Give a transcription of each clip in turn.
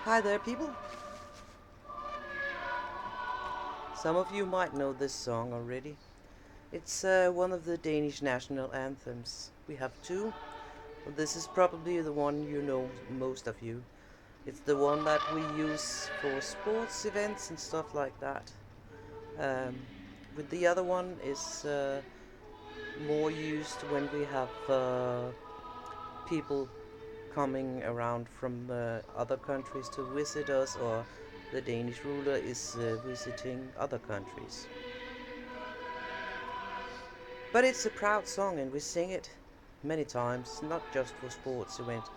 Hi there, people. Some of you might know this song already. It's one of the Danish national anthems. We have two, but this is probably the one you know, most of you. It's the one that we use for sports events and stuff like that. Um, with the other one is more used when we have people coming around from other countries to visit us, or the Danish ruler is visiting other countries. But it's a proud song and we sing it many times, not just for sports events.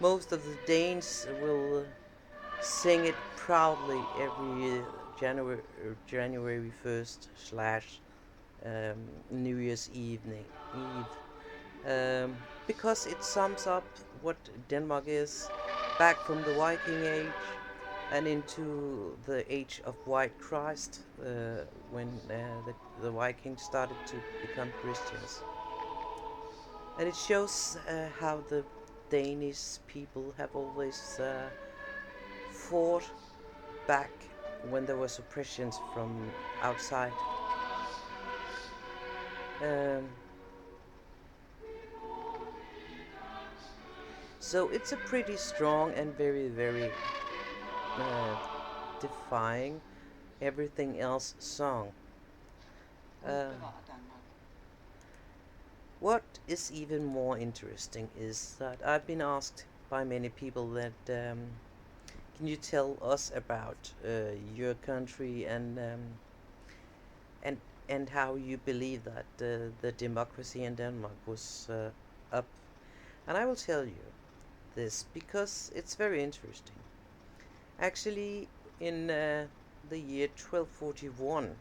Most of the Danes will sing it proudly every January 1st slash New Year's Eve, because it sums up what Denmark is back from the Viking Age and into the age of White Christ, when the Vikings started to become Christians. And it shows how the Danish people have always fought back when there was oppressions from outside. Um, so it's a pretty strong and very uh, defying everything else song. Uh, what is even more interesting is that I've been asked by many people that can you tell us about your country and and how you believe that the democracy in Denmark was up? And I will tell you this because it's very interesting. Actually, in the year 1241,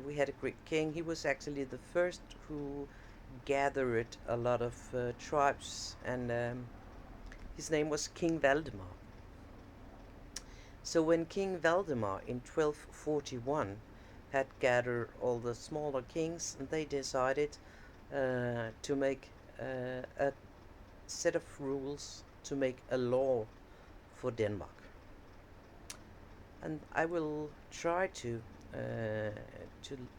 we had a great king. He was actually the first who gathered a lot of tribes, and his name was King Valdemar. So when King Valdemar in 1241 had gathered all the smaller kings, they decided to make a set of rules, to make a law for Denmark. And I will try to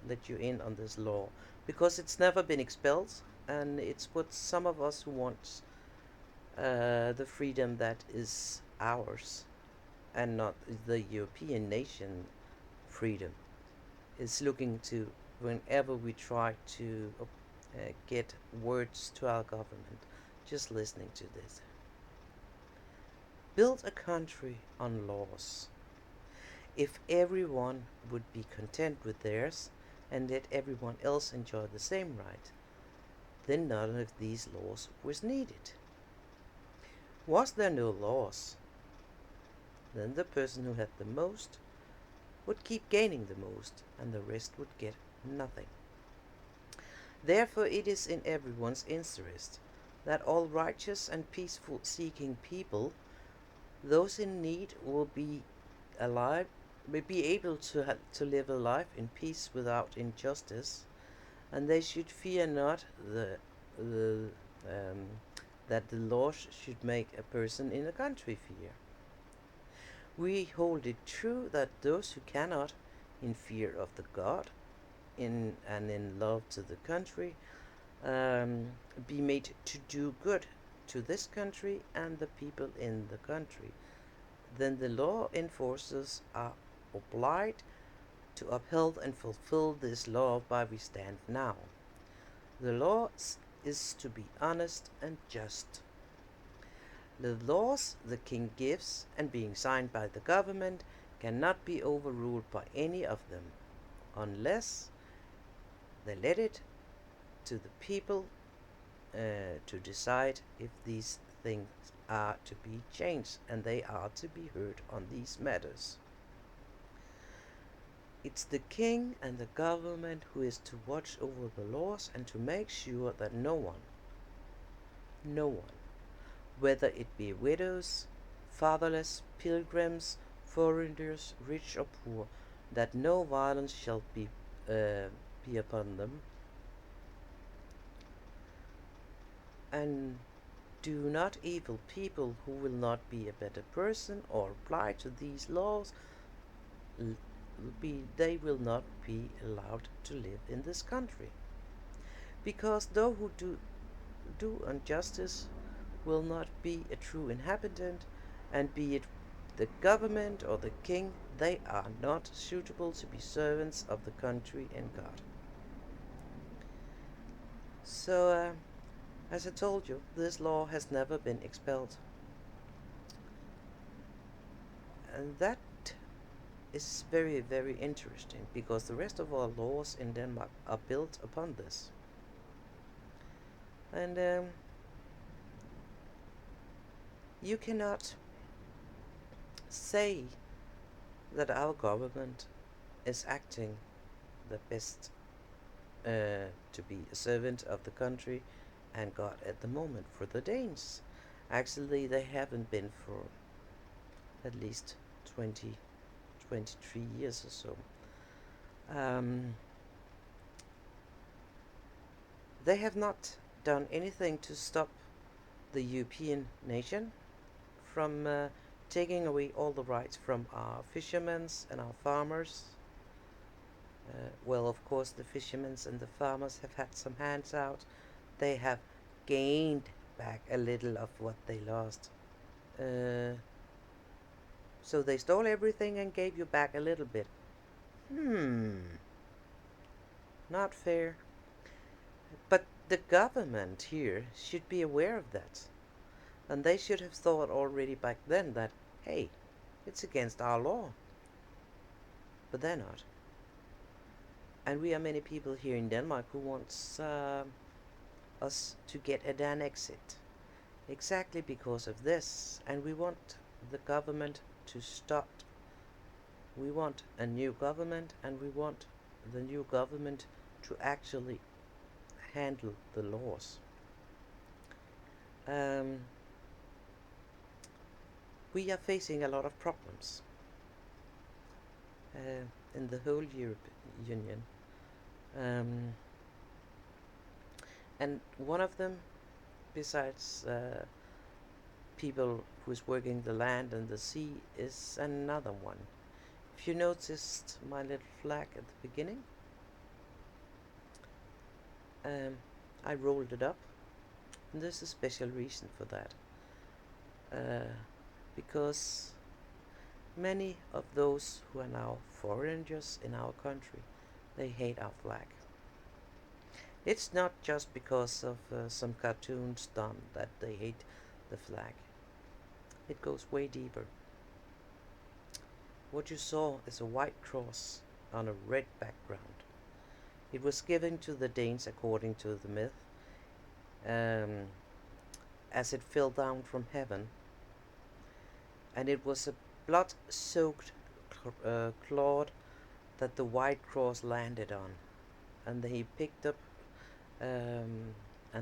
let you in on this law because it's never been expelled, and it's what some of us who want the freedom that is ours and not the European nation freedom is looking to whenever we try to get words to our government. Just listening to this. Build a country on laws. If everyone would be content with theirs and let everyone else enjoy the same right, then none of these laws was needed. Was there no laws, then the person who had the most would keep gaining the most, and the rest would get nothing. Therefore it is in everyone's interest that all righteous and peaceful seeking people, those in need, will be alive, may be able to live a life in peace without injustice, and they should fear not the that the law should make a person in a country fear. We hold it true that those who cannot, in fear of the God, in love to the country, be made to do good to this country and the people in the country, then the law enforcers are obliged to uphold and fulfill this law by we stand now. The law is to be honest and just. The laws the king gives, and being signed by the government, cannot be overruled by any of them, unless they let it to the people to decide if these things are to be changed, and they are to be heard on these matters. It's the king and the government who is to watch over the laws and to make sure that no one, whether it be widows, fatherless, pilgrims, foreigners, rich or poor, that no violence shall be upon them, and do not evil people who will not be a better person or apply to these laws, they will not be allowed to live in this country. Because those who do injustice will not be a true inhabitant, and be it the government or the king, they are not suitable to be servants of the country and God. So, as I told you, this law has never been expelled. And that is very, very interesting, because the rest of our laws in Denmark are built upon this. And you cannot say that our government is acting the best to be a servant of the country and God at the moment for the Danes. Actually, they haven't been for at least 23 years or so. They have not done anything to stop the European nation from taking away all the rights from our fishermen and our farmers. Well, of course, the fishermen and the farmers have had some hands out. They have gained back a little of what they lost. So they stole everything and gave you back a little bit. Not fair. But the government here should be aware of that. And they should have thought already back then that, hey, it's against our law. But they're not. And we are many people here in Denmark who wants us to get an exit. Exactly because of this. And we want the government to stop. We want a new government, and we want the new government to actually handle the laws. We are facing a lot of problems in the whole European Union. And one of them, besides people who's working the land and the sea, is another one. If you noticed my little flag at the beginning, I rolled it up, and there's a special reason for that. Because many of those who are now foreigners in our country, they hate our flag. It's not just because of some cartoons done that they hate the flag. It goes way deeper. What you saw is a white cross on a red background. It was given to the Danes according to the myth, as it fell down from heaven. And it was a blood-soaked cloth that the white cross landed on. And they picked up, and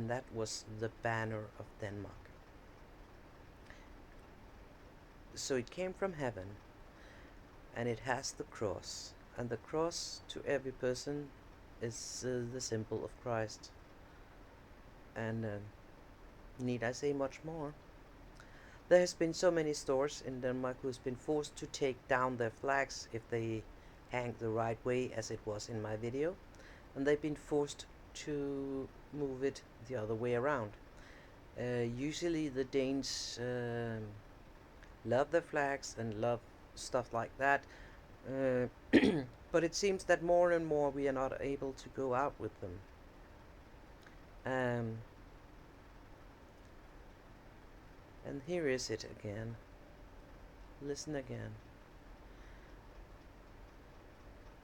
that was the banner of Denmark. So it came from heaven, and it has the cross. And the cross to every person is the symbol of Christ. And need I say much more? There has been so many stores in Denmark who's been forced to take down their flags if they hang the right way, as it was in my video, and they've been forced to move it the other way around. Usually the Danes love their flags and love stuff like that, but it seems that more and more we are not able to go out with them. And here is it again. Listen again.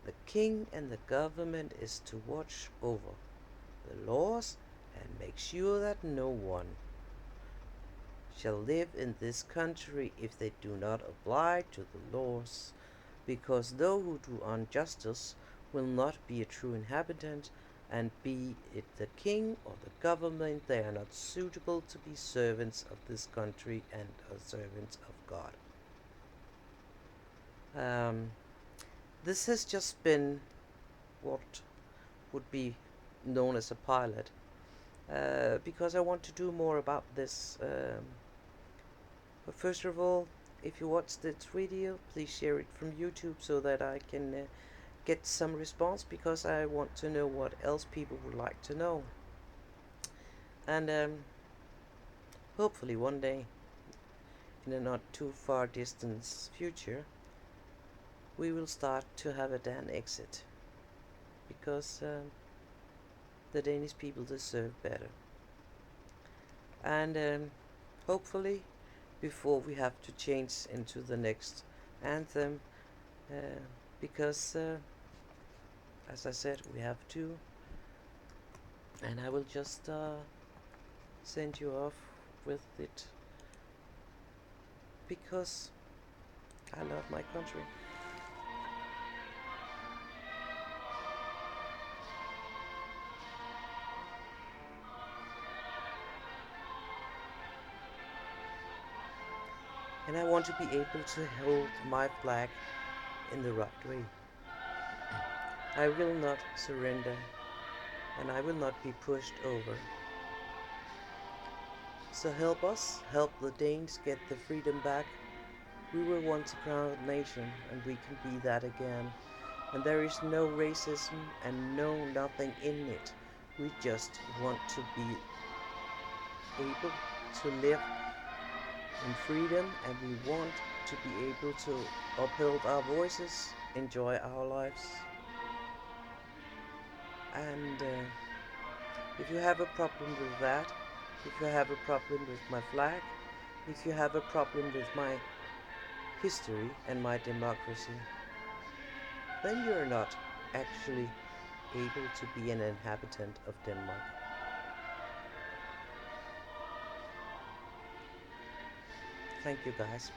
The king and the government is to watch over the laws and make sure that no one shall live in this country if they do not apply to the laws, because those who do injustice will not be a true inhabitant, and be it the king or the government, they are not suitable to be servants of this country and servants of God. This has just been what would be known as a pilot. because I want to do more about this. But first of all, if you watch this video, please share it from YouTube so that I can get some response, because I want to know what else people would like to know. And hopefully one day, in a not too far distant future, we will start to have a Dan exit, because the Danish people deserve better. And hopefully, before we have to change into the next anthem, because as I said, we have to. And I will just send you off with it, because I love my country. And I want to be able to hold my flag in the right way. I will not surrender, and I will not be pushed over. So help us, help the Danes get the freedom back. We were once a proud nation, and we can be that again. And there is no racism and no nothing in it. We just want to be able to live in freedom, and we want to be able to uphold our voices, enjoy our lives. And if you have a problem with that, if you have a problem with my flag, if you have a problem with my history and my democracy, then you're not actually able to be an inhabitant of Denmark. Thank you, guys.